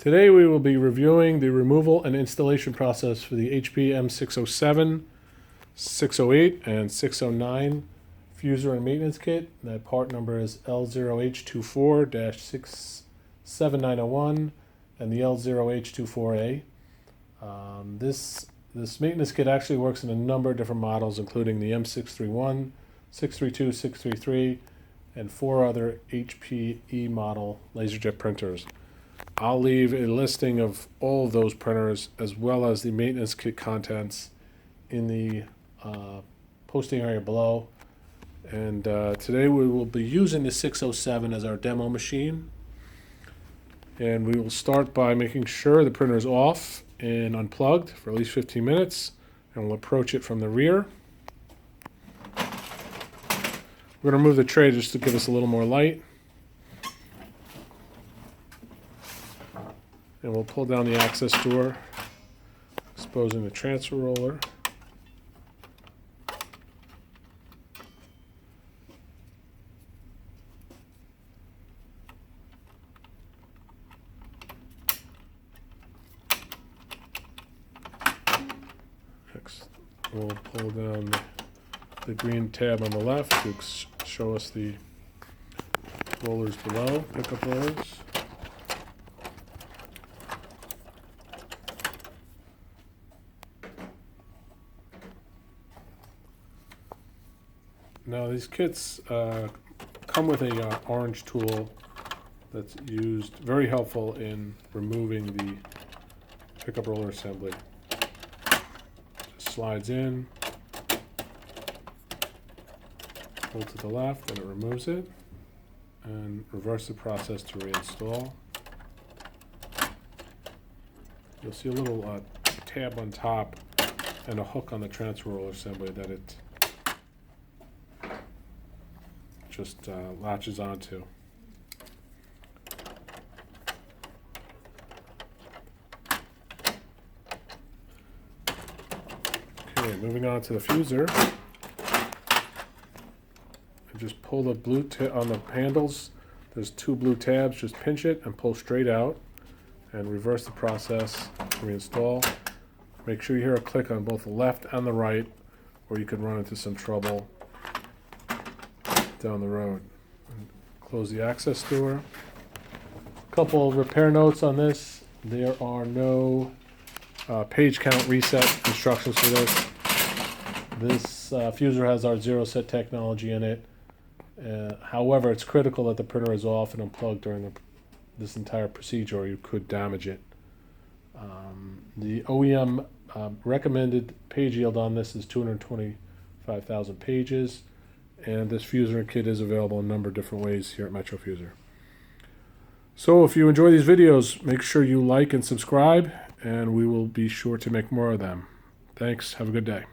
Today we will be reviewing the removal and installation process for the HP M607, 608, and 609 fuser and maintenance kit. That part number is L0H24-67901 and the L0H24A. This maintenance kit actually works in a number of different models, including the M631, 632, 633, and 4 other HP model laserjet printers. I'll leave a listing of all of those printers as well as the maintenance kit contents in the posting area below. And today we will be using the 607 as our demo machine. And we will start by making sure the printer is off and unplugged for at least 15 minutes. And we'll approach it from the rear. We're going to remove the tray just to give us a little more light. And we'll pull down the access door, exposing the transfer roller. Next, we'll pull down the green tab on the left to show us the rollers below, pickup rollers. Now these kits come with a orange tool that's used, very helpful in removing the pickup roller assembly. Just slides in, pull to the left, and it removes it, and reverse the process to reinstall. You'll see a little tab on top and a hook on the transfer roller assembly that it just latches onto. Okay, moving on to the fuser. And just pull the blue on the handles. There's 2 blue tabs. Just pinch it and pull straight out, and reverse the process. Reinstall. Make sure you hear a click on both the left and the right, or you could run into some trouble down the road. And close the access door. A couple of repair notes on this. There are no page count reset instructions for this. This fuser has our ZeroSet technology in it. However, it's critical that the printer is off and unplugged during this entire procedure, or you could damage it. The OEM recommended page yield on this is 225,000 pages. And this fuser kit is available in a number of different ways here at Metrofuser. So if you enjoy these videos, make sure you like and subscribe, and we will be sure to make more of them. Thanks. Have a good day.